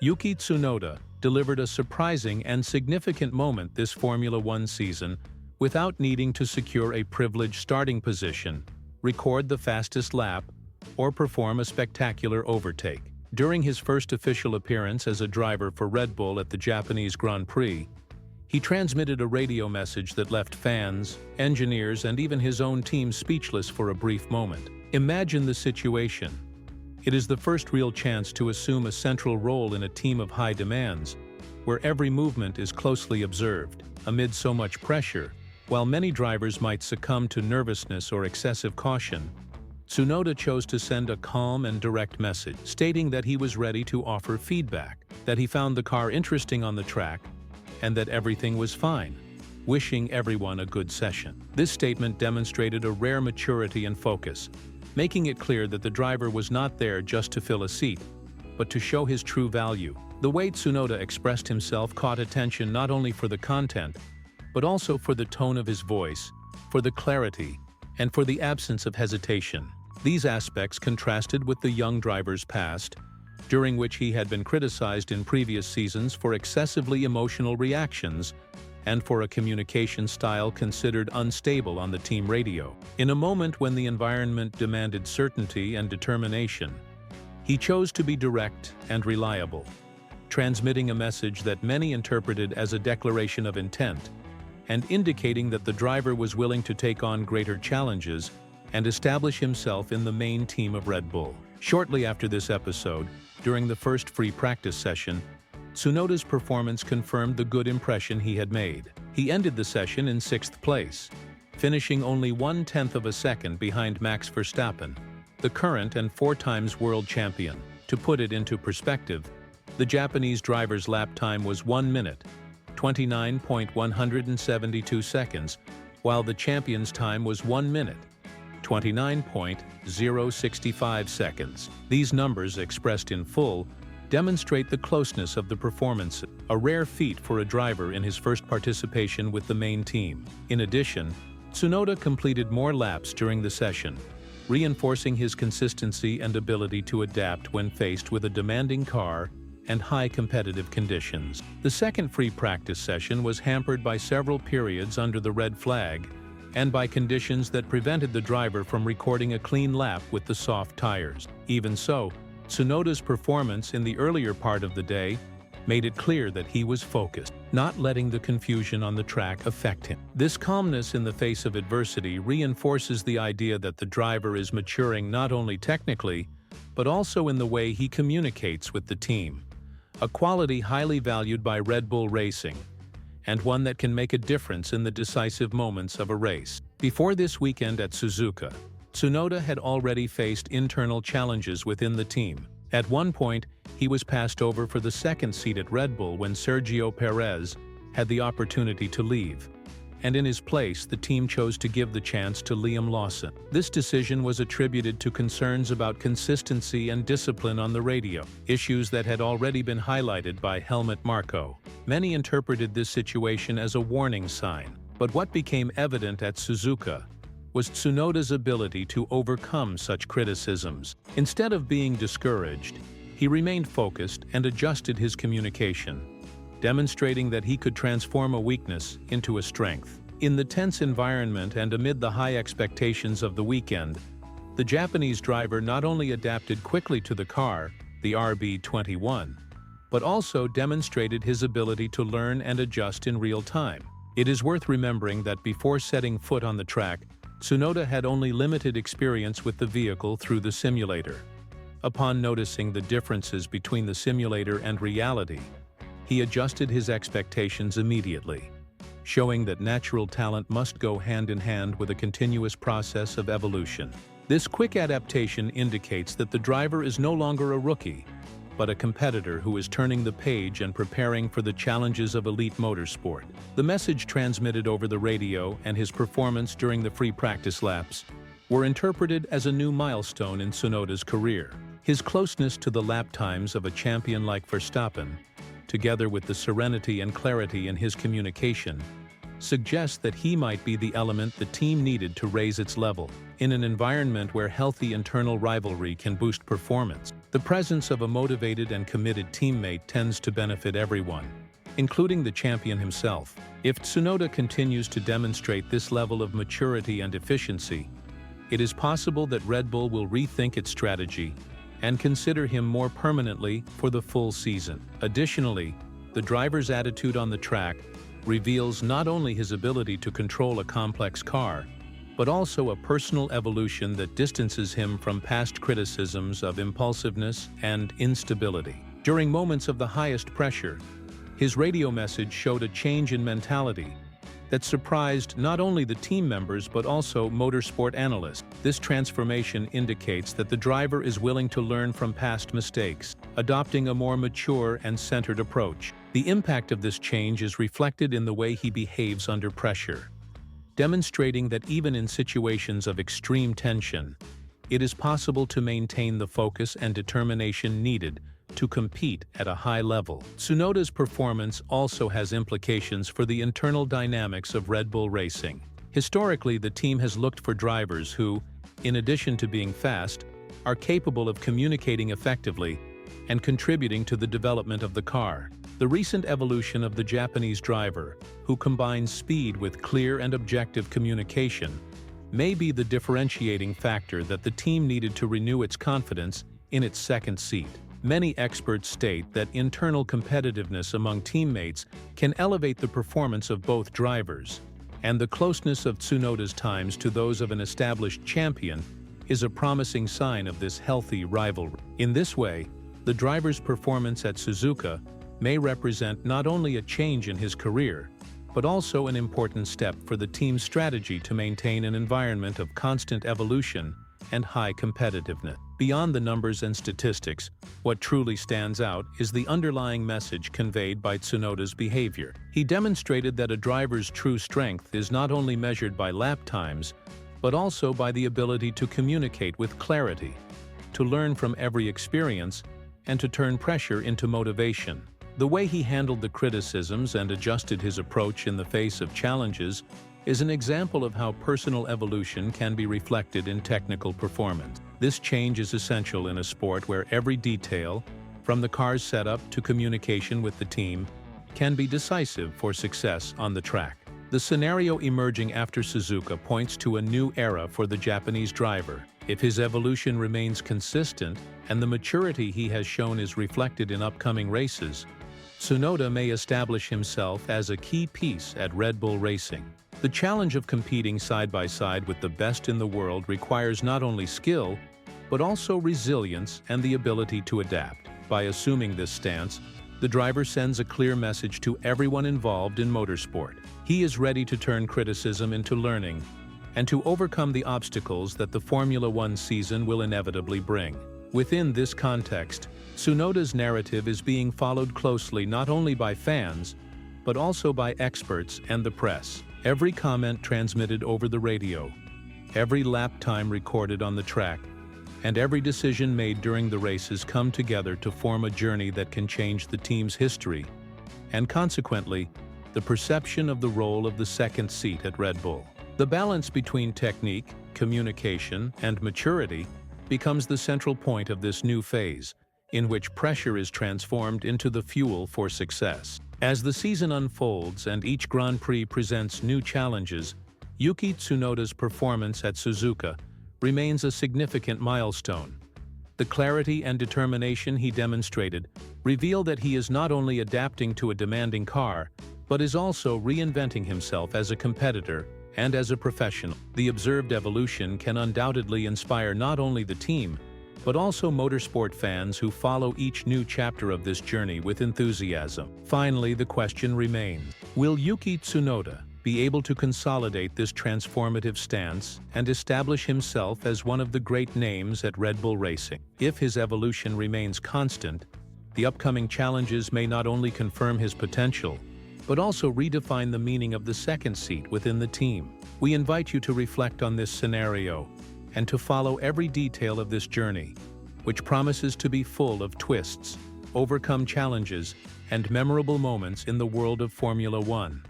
Yuki Tsunoda delivered a surprising and significant moment this Formula One season without needing to secure a privileged starting position, record the fastest lap, or perform a spectacular overtake. During his first official appearance as a driver for Red Bull at the Japanese Grand Prix, he transmitted a radio message that left fans, engineers, and even his own team speechless for a brief moment. Imagine the situation. It is the first real chance to assume a central role in a team of high demands, where every movement is closely observed. Amid so much pressure, while many drivers might succumb to nervousness or excessive caution, Tsunoda chose to send a calm and direct message, stating that he was ready to offer feedback, that he found the car interesting on the track, and that everything was fine, wishing everyone a good session. This statement demonstrated a rare maturity and focus, making it clear that the driver was not there just to fill a seat, but to show his true value. The way Tsunoda expressed himself caught attention not only for the content, but also for the tone of his voice, for the clarity, and for the absence of hesitation. These aspects contrasted with the young driver's past, during which he had been criticized in previous seasons for excessively emotional reactions and for a communication style considered unstable on the team radio. In a moment when the environment demanded certainty and determination, he chose to be direct and reliable, transmitting a message that many interpreted as a declaration of intent and indicating that the driver was willing to take on greater challenges and establish himself in the main team of Red Bull. Shortly after this episode, during the first free practice session, Tsunoda's performance confirmed the good impression he had made. He ended the session in 6th place, finishing only 1/10 of a second behind Max Verstappen, the current and 4-times world champion. To put it into perspective, the Japanese driver's lap time was 1 minute, 29.172 seconds, while the champion's time was 1 minute, 29.065 seconds. These numbers, expressed in full, demonstrate the closeness of the performance, a rare feat for a driver in his first participation with the main team. In addition, Tsunoda completed more laps during the session, reinforcing his consistency and ability to adapt when faced with a demanding car and high competitive conditions. The second free practice session was hampered by several periods under the red flag and by conditions that prevented the driver from recording a clean lap with the soft tires. Even so, Tsunoda's performance in the earlier part of the day made it clear that he was focused, not letting the confusion on the track affect him. This calmness in the face of adversity reinforces the idea that the driver is maturing not only technically, but also in the way he communicates with the team, a quality highly valued by Red Bull Racing, and one that can make a difference in the decisive moments of a race. Before this weekend at Suzuka, Tsunoda had already faced internal challenges within the team. At one point, he was passed over for the second seat at Red Bull when Sergio Pérez had the opportunity to leave, and in his place the team chose to give the chance to Liam Lawson. This decision was attributed to concerns about consistency and discipline on the radio, issues that had already been highlighted by Helmut Marko. Many interpreted this situation as a warning sign, but what became evident at Suzuka was Tsunoda's ability to overcome such criticisms. Instead of being discouraged, he remained focused and adjusted his communication, demonstrating that he could transform a weakness into a strength. In the tense environment and amid the high expectations of the weekend, the Japanese driver not only adapted quickly to the car, the RB21, but also demonstrated his ability to learn and adjust in real time. It is worth remembering that before setting foot on the track, Tsunoda had only limited experience with the vehicle through the simulator. Upon noticing the differences between the simulator and reality, he adjusted his expectations immediately, showing that natural talent must go hand in hand with a continuous process of evolution. This quick adaptation indicates that the driver is no longer a rookie, but a competitor who is turning the page and preparing for the challenges of elite motorsport. The message transmitted over the radio and his performance during the free practice laps were interpreted as a new milestone in Tsunoda's career. His closeness to the lap times of a champion like Verstappen, together with the serenity and clarity in his communication, suggests that he might be the element the team needed to raise its level. In an environment where healthy internal rivalry can boost performance, The presence of a motivated and committed teammate tends to benefit everyone, including the champion himself. If Tsunoda continues to demonstrate this level of maturity and efficiency, it is possible that Red Bull will rethink its strategy and consider him more permanently for the full season. Additionally, the driver's attitude on the track reveals not only his ability to control a complex car, but also a personal evolution that distances him from past criticisms of impulsiveness and instability. During moments of the highest pressure, his radio message showed a change in mentality that surprised not only the team members but also motorsport analysts. This transformation indicates that the driver is willing to learn from past mistakes, adopting a more mature and centered approach. The impact of this change is reflected in the way he behaves under pressure, demonstrating that even in situations of extreme tension, it is possible to maintain the focus and determination needed to compete at a high level. Tsunoda's performance also has implications for the internal dynamics of Red Bull Racing. Historically, the team has looked for drivers who, in addition to being fast, are capable of communicating effectively and contributing to the development of the car. The recent evolution of the Japanese driver, who combines speed with clear and objective communication, may be the differentiating factor that the team needed to renew its confidence in its second seat. Many experts state that internal competitiveness among teammates can elevate the performance of both drivers, and the closeness of Tsunoda's times to those of an established champion is a promising sign of this healthy rivalry. In this way, the driver's performance at Suzuka may represent not only a change in his career, but also an important step for the team's strategy to maintain an environment of constant evolution and high competitiveness. Beyond the numbers and statistics, what truly stands out is the underlying message conveyed by Tsunoda's behavior. He demonstrated that a driver's true strength is not only measured by lap times, but also by the ability to communicate with clarity, to learn from every experience, and to turn pressure into motivation. The way he handled the criticisms and adjusted his approach in the face of challenges is an example of how personal evolution can be reflected in technical performance. This change is essential in a sport where every detail, from the car's setup to communication with the team, can be decisive for success on the track. The scenario emerging after Suzuka points to a new era for the Japanese driver. If his evolution remains consistent and the maturity he has shown is reflected in upcoming races, Tsunoda may establish himself as a key piece at Red Bull Racing. The challenge of competing side by side with the best in the world requires not only skill, but also resilience and the ability to adapt. By assuming this stance, the driver sends a clear message to everyone involved in motorsport. He is ready to turn criticism into learning and to overcome the obstacles that the Formula One season will inevitably bring. Within this context, Tsunoda's narrative is being followed closely not only by fans, but also by experts and the press. Every comment transmitted over the radio, every lap time recorded on the track, and every decision made during the races come together to form a journey that can change the team's history, and consequently, the perception of the role of the second seat at Red Bull. The balance between technique, communication, and maturity becomes the central point of this new phase, in which pressure is transformed into the fuel for success. As the season unfolds and each Grand Prix presents new challenges, Yuki Tsunoda's performance at Suzuka remains a significant milestone. The clarity and determination he demonstrated reveal that he is not only adapting to a demanding car, but is also reinventing himself as a competitor and as a professional. The observed evolution can undoubtedly inspire not only the team, but also motorsport fans who follow each new chapter of this journey with enthusiasm. Finally, the question remains: will Yuki Tsunoda be able to consolidate this transformative stance and establish himself as one of the great names at Red Bull Racing? If his evolution remains constant, the upcoming challenges may not only confirm his potential, but also redefine the meaning of the second seat within the team. We invite you to reflect on this scenario and to follow every detail of this journey, which promises to be full of twists, overcome challenges, and memorable moments in the world of Formula One.